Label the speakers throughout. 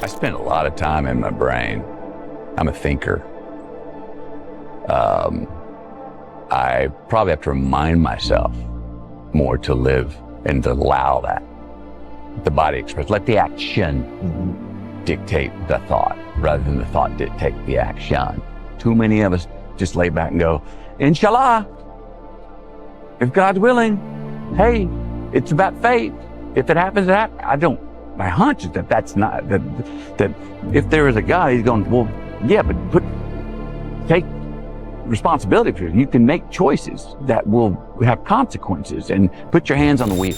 Speaker 1: I spend a lot of time in my brain. I'm a thinker. I probably have to remind myself more to live and to allow that. The body express, let the action dictate the thought rather than the thought dictate the action. Too many of us just lay back and go, Inshallah, if God's willing, hey, it's about fate. If it happens, it happens. My hunch is that's not, that if there is a God, he's going, well, yeah, but take responsibility for it. You can make choices that will have consequences and put your hands on the wheel.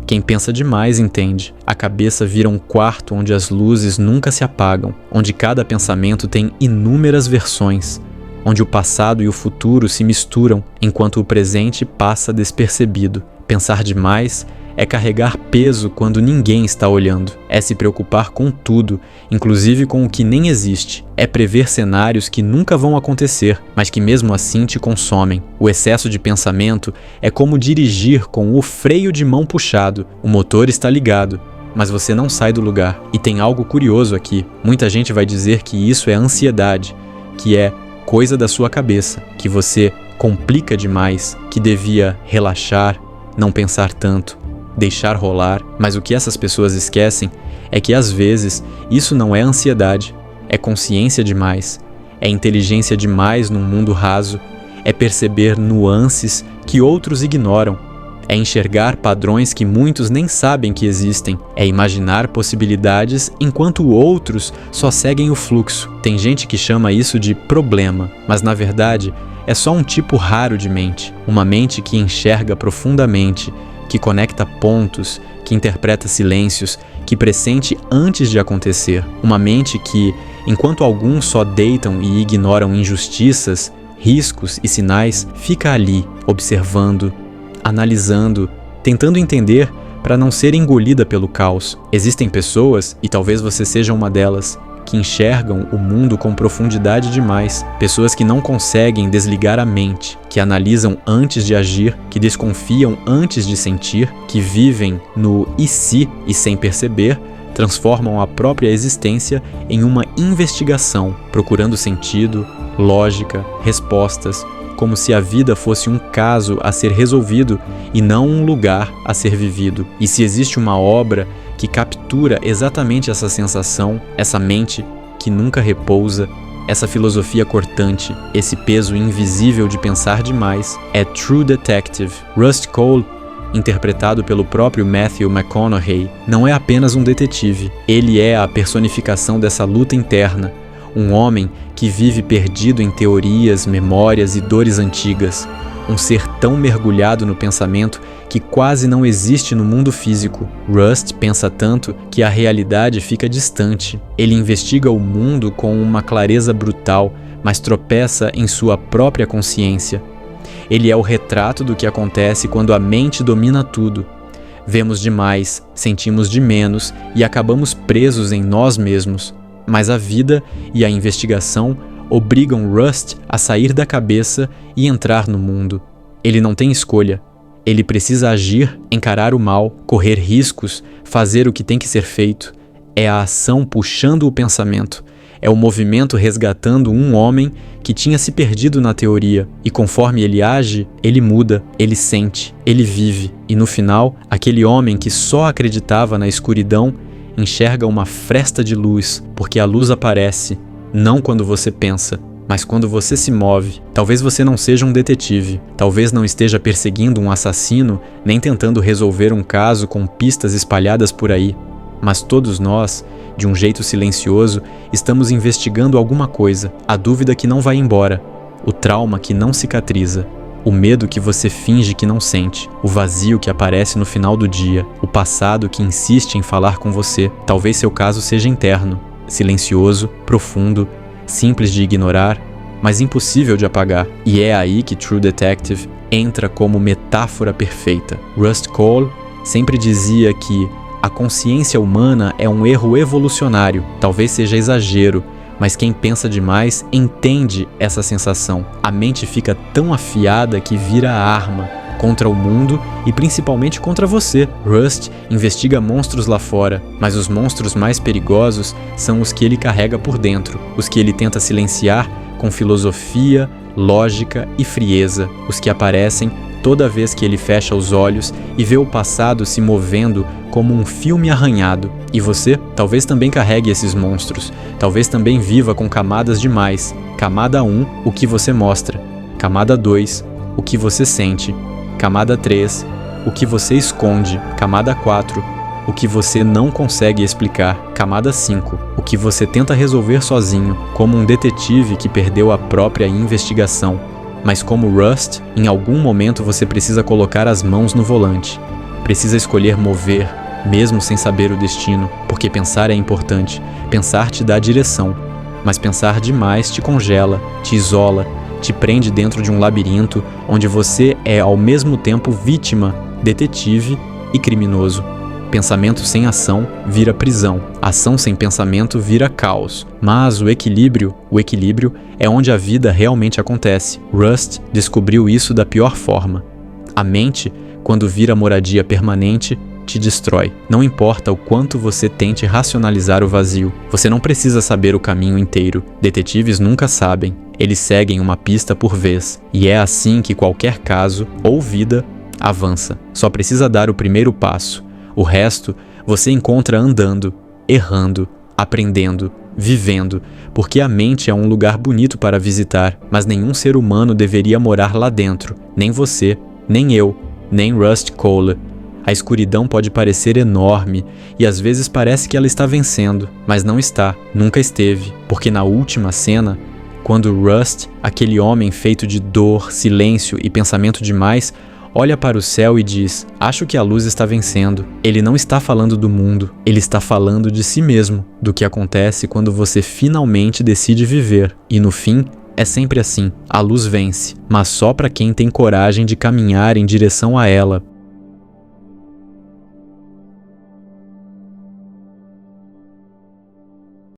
Speaker 2: Quem pensa demais entende. A cabeça vira um quarto onde as luzes nunca se apagam, onde cada pensamento tem inúmeras versões, onde o passado e o futuro se misturam, enquanto o presente passa despercebido. Pensar demais é carregar peso quando ninguém está olhando. É se preocupar com tudo, inclusive com o que nem existe. É prever cenários que nunca vão acontecer, mas que mesmo assim te consomem. O excesso de pensamento é como dirigir com o freio de mão puxado. O motor está ligado, mas você não sai do lugar. E tem algo curioso aqui. Muita gente vai dizer que isso é ansiedade, que é coisa da sua cabeça, que você complica demais, que devia relaxar, não pensar tanto, deixar rolar. Mas o que essas pessoas esquecem é que às vezes isso não é ansiedade, é consciência demais, é inteligência demais num mundo raso, é perceber nuances que outros ignoram, é enxergar padrões que muitos nem sabem que existem, é imaginar possibilidades enquanto outros só seguem o fluxo. Tem gente que chama isso de problema, mas na verdade é só um tipo raro de mente, uma mente que enxerga profundamente, que conecta pontos, que interpreta silêncios, que pressente antes de acontecer. Uma mente que, enquanto alguns só deitam e ignoram injustiças, riscos e sinais, fica ali, observando, analisando, tentando entender para não ser engolida pelo caos. Existem pessoas, e talvez você seja uma delas, que enxergam o mundo com profundidade demais. Pessoas que não conseguem desligar a mente, que analisam antes de agir, que desconfiam antes de sentir, que vivem no e se e sem perceber, transformam a própria existência em uma investigação, procurando sentido, lógica, respostas, como se a vida fosse um caso a ser resolvido e não um lugar a ser vivido. E se existe uma obra que captura exatamente essa sensação, essa mente que nunca repousa, essa filosofia cortante, esse peso invisível de pensar demais, é True Detective. Rust Cohle, interpretado pelo próprio Matthew McConaughey, não é apenas um detetive, ele é a personificação dessa luta interna, um homem que vive perdido em teorias, memórias e dores antigas, um ser tão mergulhado no pensamento que quase não existe no mundo físico. Rust pensa tanto que a realidade fica distante. Ele investiga o mundo com uma clareza brutal, mas tropeça em sua própria consciência. Ele é o retrato do que acontece quando a mente domina tudo. Vemos demais, sentimos de menos e acabamos presos em nós mesmos. Mas a vida e a investigação obrigam Rust a sair da cabeça e entrar no mundo. Ele não tem escolha. Ele precisa agir, encarar o mal, correr riscos, fazer o que tem que ser feito. É a ação puxando o pensamento. É o movimento resgatando um homem que tinha se perdido na teoria. E conforme ele age, ele muda, ele sente, ele vive. E no final, aquele homem que só acreditava na escuridão enxerga uma fresta de luz, porque a luz aparece, não quando você pensa, mas quando você se move. Talvez você não seja um detetive, talvez não esteja perseguindo um assassino, nem tentando resolver um caso com pistas espalhadas por aí, mas todos nós, de um jeito silencioso, estamos investigando alguma coisa, a dúvida que não vai embora, o trauma que não cicatriza, o medo que você finge que não sente, o vazio que aparece no final do dia, o passado que insiste em falar com você. Talvez seu caso seja interno, silencioso, profundo, simples de ignorar, mas impossível de apagar. E é aí que True Detective entra como metáfora perfeita. Rust Cohle sempre dizia que a consciência humana é um erro evolucionário, talvez seja exagero, mas quem pensa demais entende essa sensação. A mente fica tão afiada que vira arma, contra o mundo e principalmente contra você. Rust investiga monstros lá fora, mas os monstros mais perigosos são os que ele carrega por dentro, os que ele tenta silenciar com filosofia, lógica e frieza, os que aparecem toda vez que ele fecha os olhos e vê o passado se movendo como um filme arranhado. E você talvez também carregue esses monstros, talvez também viva com camadas demais. Camada 1, o que você mostra. Camada 2, o que você sente. Camada 3, o que você esconde. Camada 4, o que você não consegue explicar. Camada 5, o que você tenta resolver sozinho, como um detetive que perdeu a própria investigação. Mas como Rust, em algum momento você precisa colocar as mãos no volante. Precisa escolher mover, mesmo sem saber o destino, porque pensar é importante. Pensar te dá direção, mas pensar demais te congela, te isola, te prende dentro de um labirinto onde você é ao mesmo tempo vítima, detetive e criminoso. Pensamento sem ação vira prisão. Ação sem pensamento vira caos. Mas o equilíbrio é onde a vida realmente acontece. Rust descobriu isso da pior forma. A mente, quando vira moradia permanente, te destrói. Não importa o quanto você tente racionalizar o vazio. Você não precisa saber o caminho inteiro. Detetives nunca sabem. Eles seguem uma pista por vez. E é assim que qualquer caso ou vida avança. Só precisa dar o primeiro passo. O resto você encontra andando, errando, aprendendo, vivendo, porque a mente é um lugar bonito para visitar, mas nenhum ser humano deveria morar lá dentro, nem você, nem eu, nem Rust Cohle. A escuridão pode parecer enorme e às vezes parece que ela está vencendo, mas não está, nunca esteve, porque na última cena, quando Rust, aquele homem feito de dor, silêncio e pensamento demais, olha para o céu e diz: acho que a luz está vencendo. Ele não está falando do mundo, ele está falando de si mesmo, do que acontece quando você finalmente decide viver. E no fim, é sempre assim, a luz vence, mas só para quem tem coragem de caminhar em direção a ela.